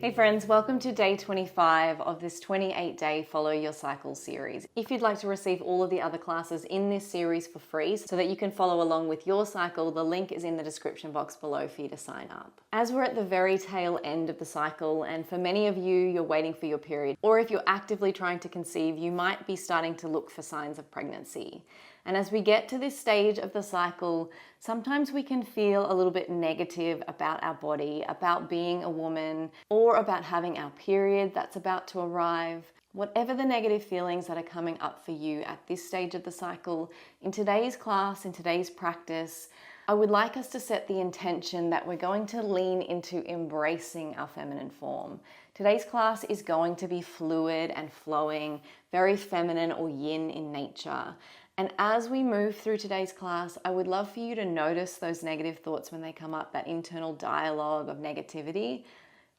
Hey friends, welcome to day 25 of this 28-day Follow Your Cycle series. If you'd like to receive all of the other classes in this series for free so that you can follow along with your cycle, the link is in the description box below for you to sign up. As we're at the very tail end of the cycle, and for many of you, you're waiting for your period, or if you're actively trying to conceive, you might be starting to look for signs of pregnancy. And as we get to this stage of the cycle, sometimes we can feel a little bit negative about our body, about being a woman, or about having our period that's about to arrive. Whatever the negative feelings that are coming up for you at this stage of the cycle, in today's class, in today's practice, I would like us to set the intention that we're going to lean into embracing our feminine form. Today's class is going to be fluid and flowing, very feminine or yin in nature. And as we move through today's class, I would love for you to notice those negative thoughts when they come up, that internal dialogue of negativity.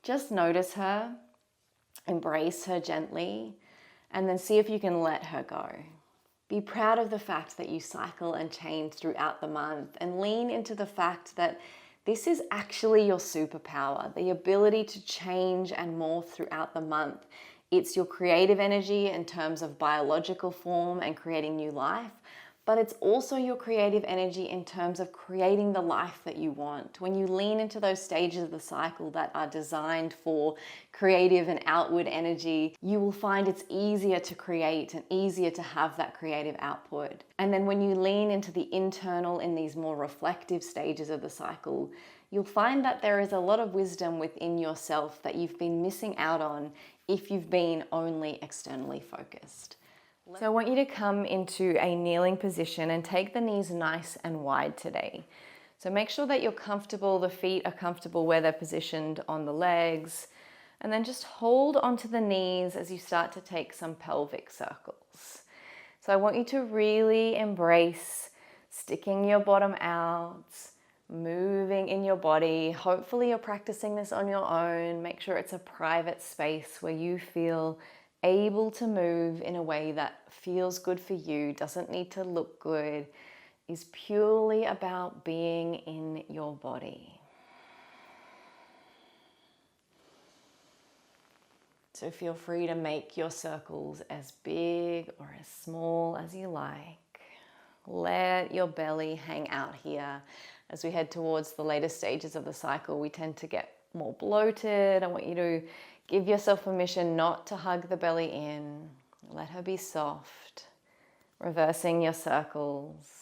Just notice her, embrace her gently, and then see if you can let her go. Be proud of the fact that you cycle and change throughout the month, and lean into the fact that this is actually your superpower, the ability to change and morph throughout the month. It's your creative energy in terms of biological form and creating new life, but it's also your creative energy in terms of creating the life that you want. When you lean into those stages of the cycle that are designed for creative and outward energy, you will find it's easier to create and easier to have that creative output. And then when you lean into the internal in these more reflective stages of the cycle, you'll find that there is a lot of wisdom within yourself that you've been missing out on if you've been only externally focused. So I want you to come into a kneeling position and take the knees nice and wide today. So make sure that you're comfortable, the feet are comfortable where they're positioned on the legs, and then just hold onto the knees as you start to take some pelvic circles. So I want you to really embrace sticking your bottom out, moving in your body. Hopefully you're practicing this on your own. Make sure it's a private space where you feel able to move in a way that feels good for you, doesn't need to look good, is purely about being in your body. So feel free to make your circles as big or as small as you like. Let your belly hang out here. As we head towards the later stages of the cycle, we tend to get more bloated. I want you to give yourself permission not to hug the belly in. Let her be soft. Reversing your circles.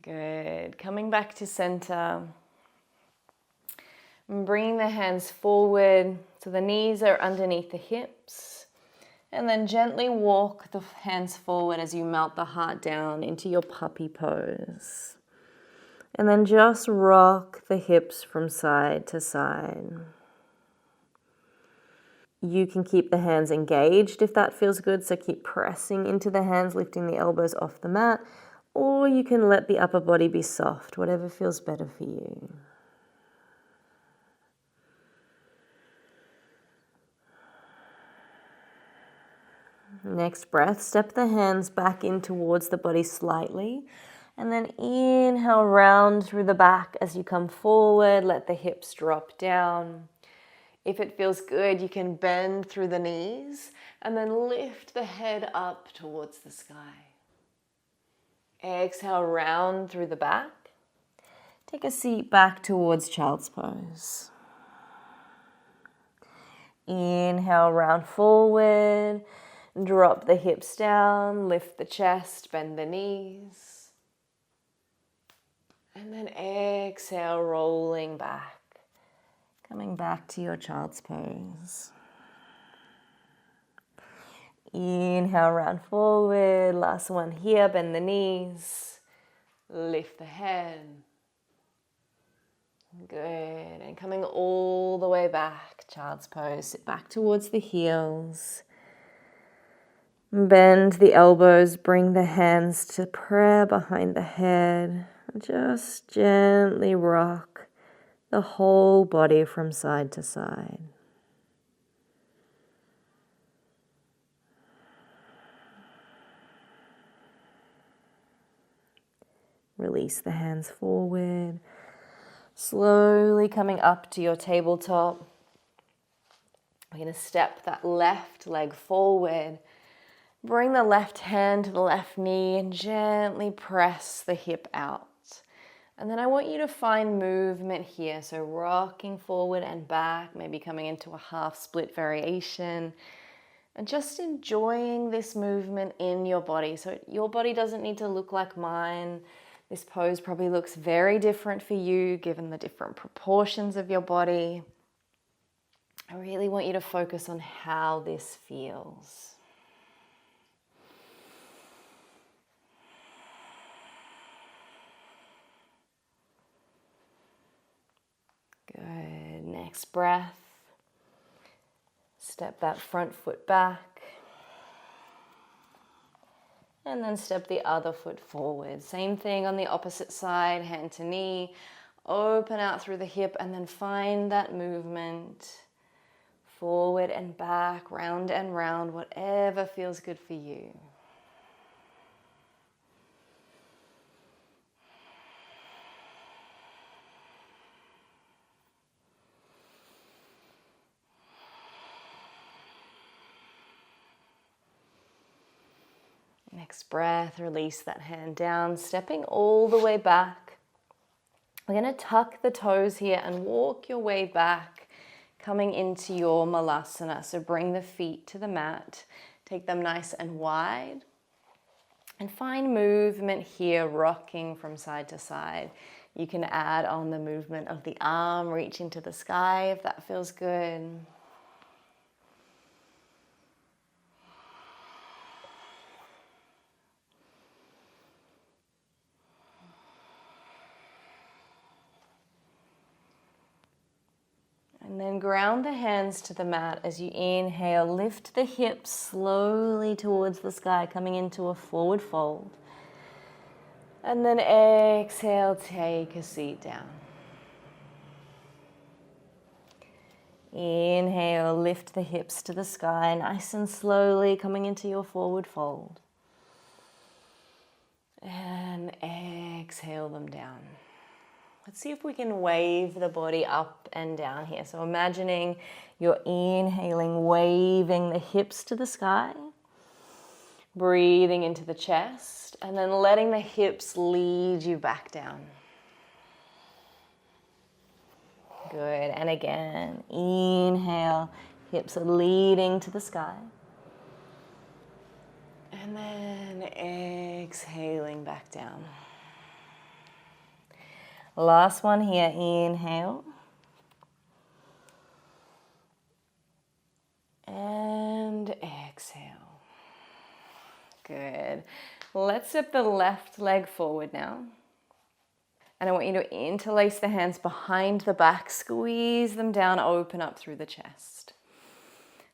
Good. Coming back to center. And bringing the hands forward so the knees are underneath the hips. And then gently walk the hands forward as you melt the heart down into your puppy pose. And then just rock the hips from side to side. You can keep the hands engaged if that feels good, so keep pressing into the hands, lifting the elbows off the mat, or you can let the upper body be soft, whatever feels better for you. Next breath, step the hands back in towards the body slightly, and then inhale, round through the back as you come forward. Let the hips drop down. If it feels good, you can bend through the knees and then lift the head up towards the sky. Exhale, round through the back. Take a seat back towards child's pose. Inhale, round forward. Drop the hips down, lift the chest, bend the knees. And then exhale, rolling back. Coming back to your child's pose. Inhale, round forward. Last one here, bend the knees. Lift the head. Good. And coming all the way back, child's pose. Sit back towards the heels. Bend the elbows, bring the hands to prayer behind the head. Just gently rock the whole body from side to side. Release the hands forward. Slowly coming up to your tabletop. We're going to step that left leg forward. Bring the left hand to the left knee and gently press the hip out. And then I want you to find movement here. So rocking forward and back, maybe coming into a half split variation. And just enjoying this movement in your body. So your body doesn't need to look like mine. This pose probably looks very different for you given the different proportions of your body. I really want you to focus on how this feels. Good. Next breath. Step that front foot back. And then step the other foot forward. Same thing on the opposite side, hand to knee. Open out through the hip and then find that movement. Forward and back, round and round, whatever feels good for you. Next breath, release that hand down, stepping all the way back. We're going to tuck the toes here and walk your way back, coming into your malasana. So bring the feet to the mat, take them nice and wide, and find movement here, rocking from side to side. You can add on the movement of the arm, reaching to the sky if that feels good. And then ground the hands to the mat as you inhale. Lift the hips slowly towards the sky, coming into a forward fold. And then exhale, take a seat down. Inhale, lift the hips to the sky, nice and slowly coming into your forward fold. And exhale them down. Let's see if we can wave the body up and down here. So imagining you're inhaling, waving the hips to the sky, breathing into the chest, and then letting the hips lead you back down. Good, and again, inhale, hips are leading to the sky. And then exhaling back down. Last one here, inhale. And exhale. Good. Let's step the left leg forward now. And I want you to interlace the hands behind the back, squeeze them down, open up through the chest.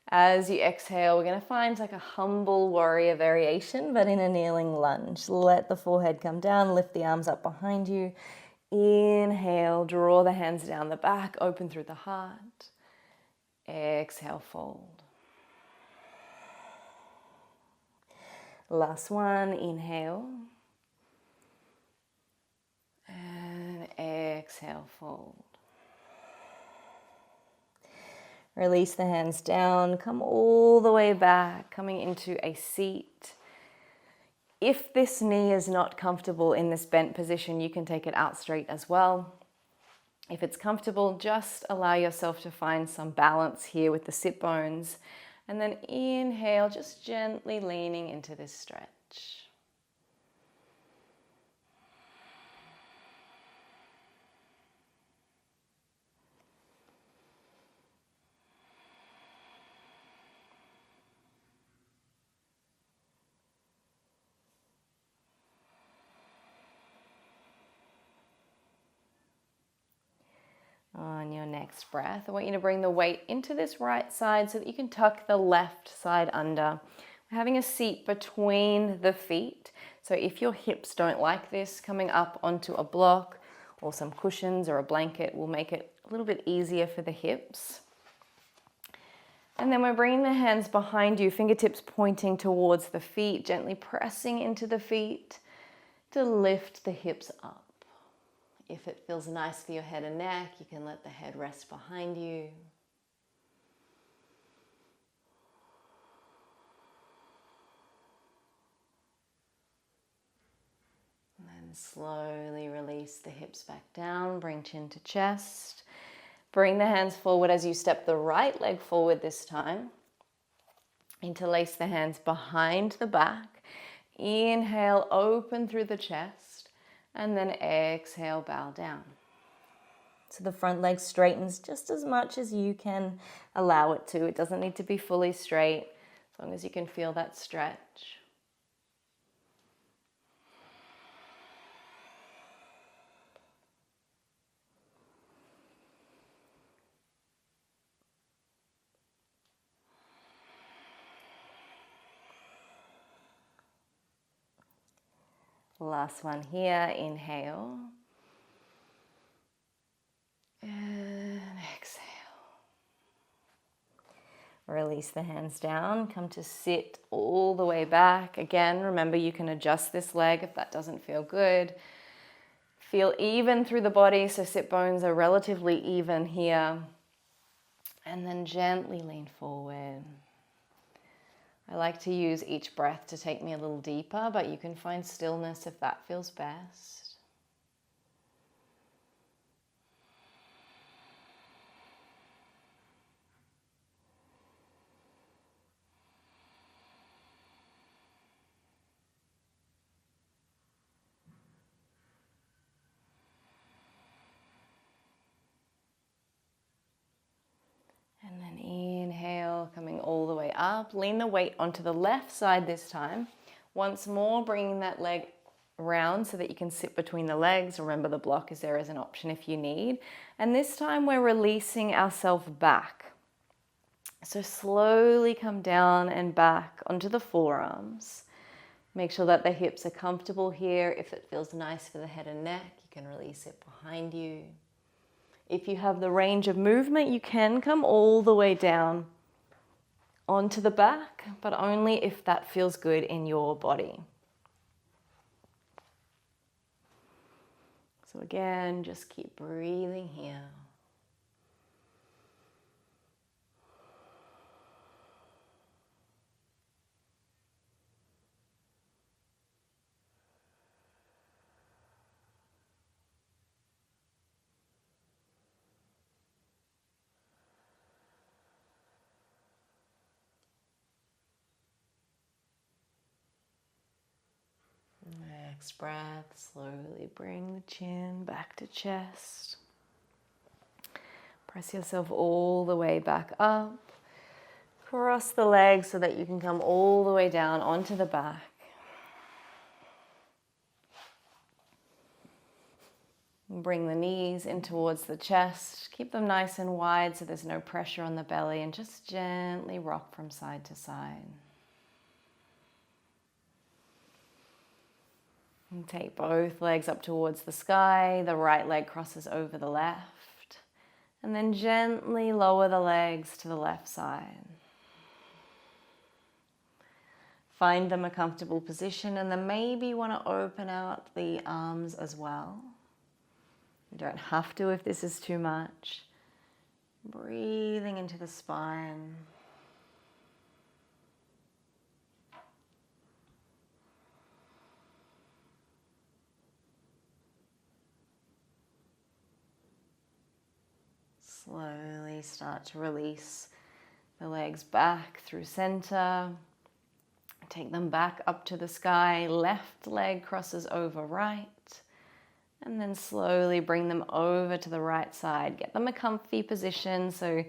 As you exhale, we're going to find like a humble warrior variation, but in a kneeling lunge. Let the forehead come down, lift the arms up behind you. Inhale, draw the hands down the back, open through the heart. Exhale, fold. Last one, inhale. And exhale, fold. Release the hands down, come all the way back, coming into a seat. If this knee is not comfortable in this bent position, you can take it out straight as well. If it's comfortable, just allow yourself to find some balance here with the sit bones. And then inhale, just gently leaning into this stretch. On your next breath, I want you to bring the weight into this right side so that you can tuck the left side under. We're having a seat between the feet. So if your hips don't like this, coming up onto a block or some cushions or a blanket will make it a little bit easier for the hips. And then we're bringing the hands behind you, fingertips pointing towards the feet, gently pressing into the feet. to lift the hips up. If it feels nice for your head and neck, you can let the head rest behind you. And then slowly release the hips back down, bring chin to chest. Bring the hands forward as you step the right leg forward this time. Interlace the hands behind the back. Inhale, open through the chest. And then exhale, bow down. So the front leg straightens just as much as you can allow it to. It doesn't need to be fully straight, as long as you can feel that stretch. Last one here, inhale. And exhale. Release the hands down, come to sit all the way back. Again, remember you can adjust this leg if that doesn't feel good. Feel even through the body, so sit bones are relatively even here. And then gently lean forward. I like to use each breath to take me a little deeper, but you can find stillness if that feels best. And then inhale, coming all the way up. Lean the weight onto the left side this time. Once more, bringing that leg round so that you can sit between the legs. Remember, the block is there as an option if you need. And this time we're releasing ourselves back. So slowly come down and back onto the forearms. Make sure that the hips are comfortable here. If it feels nice for the head and neck, you can release it behind you. If you have the range of movement, you can come all the way down onto the back, but only if that feels good in your body. So again, just keep breathing here. Next breath, slowly bring the chin back to chest. Press yourself all the way back up. Cross the legs so that you can come all the way down onto the back. And bring the knees in towards the chest. Keep them nice and wide so there's no pressure on the belly, and just gently rock from side to side. And take both legs up towards the sky. The right leg crosses over the left. And then gently lower the legs to the left side. Find them a comfortable position, and then maybe you want to open out the arms as well. You don't have to if this is too much. Breathing into the spine. Slowly start to release the legs back through center. Take them back up to the sky. Left leg crosses over right. And then slowly bring them over to the right side. Get them a comfy position. So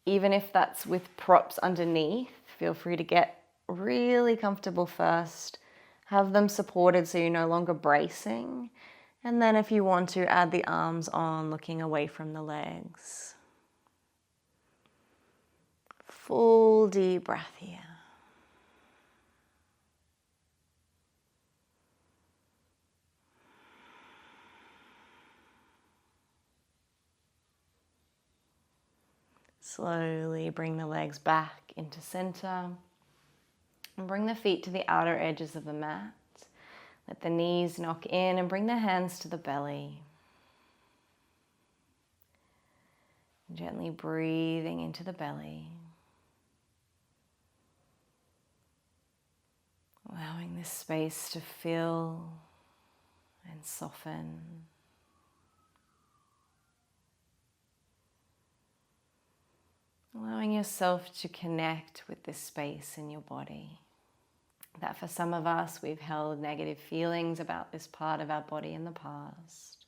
even if that's with props underneath, feel free to get really comfortable first. Have them supported so you're no longer bracing. And then if you want to, add the arms on, looking away from the legs. Full deep breath here. Slowly bring the legs back into center. And bring the feet to the outer edges of the mat. Let the knees knock in and bring the hands to the belly. Gently breathing into the belly. Allowing this space to fill and soften. Allowing yourself to connect with this space in your body. That for some of us, we've held negative feelings about this part of our body in the past.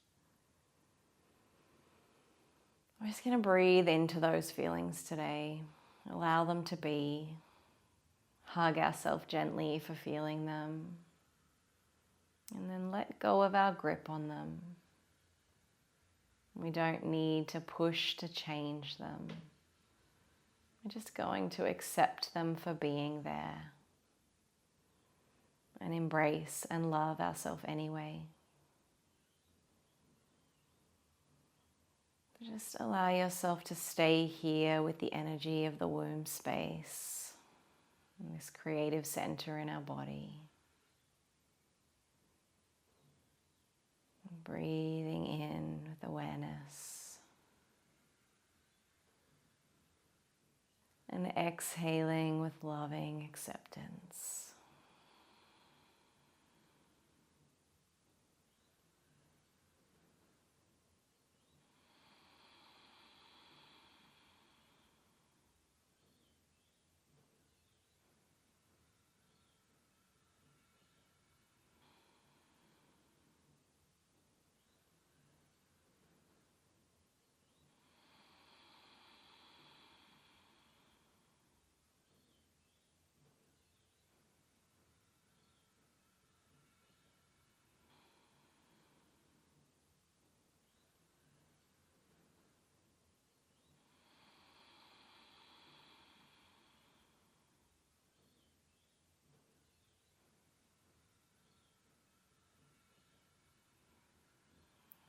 We're just going to breathe into those feelings today. Allow them to be. Hug ourselves gently for feeling them. And then let go of our grip on them. We don't need to push to change them. We're just going to accept them for being there. And embrace and love ourselves anyway. Just allow yourself to stay here with the energy of the womb space, this creative center in our body. Breathing in with awareness. And exhaling with loving acceptance.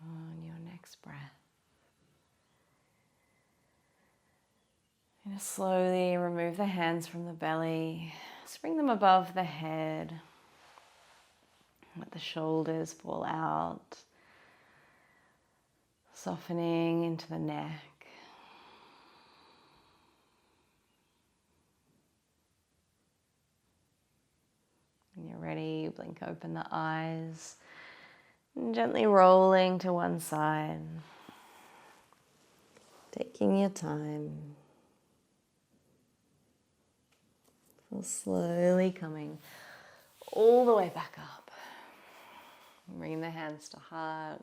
On your next breath, you're going to slowly remove the hands from the belly, just bring them above the head, let the shoulders fall out, softening into the neck. When you're ready, blink open the eyes. And gently rolling to one side, taking your time. So slowly coming all the way back up. Bringing the hands to heart.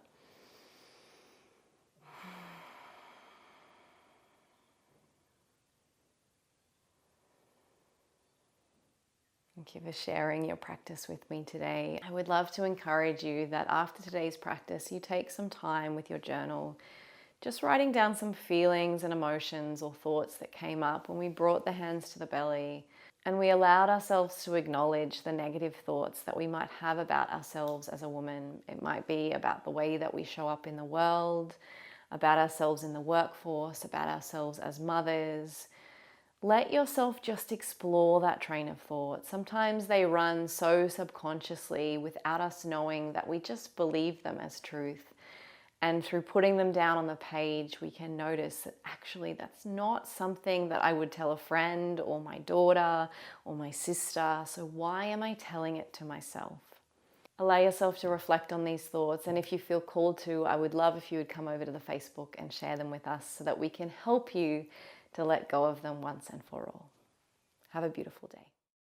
Thank you for sharing your practice with me today. I would love to encourage you that after today's practice, you take some time with your journal, just writing down some feelings and emotions or thoughts that came up when we brought the hands to the belly and we allowed ourselves to acknowledge the negative thoughts that we might have about ourselves as a woman. It might be about the way that we show up in the world, about ourselves in the workforce, about ourselves as mothers. Let yourself just explore that train of thought. Sometimes they run so subconsciously without us knowing that we just believe them as truth. And through putting them down on the page, we can notice that actually that's not something that I would tell a friend or my daughter or my sister. So why am I telling it to myself? Allow yourself to reflect on these thoughts. And if you feel called to, I would love if you would come over to the Facebook and share them with us so that we can help you to let go of them once and for all. Have a beautiful day.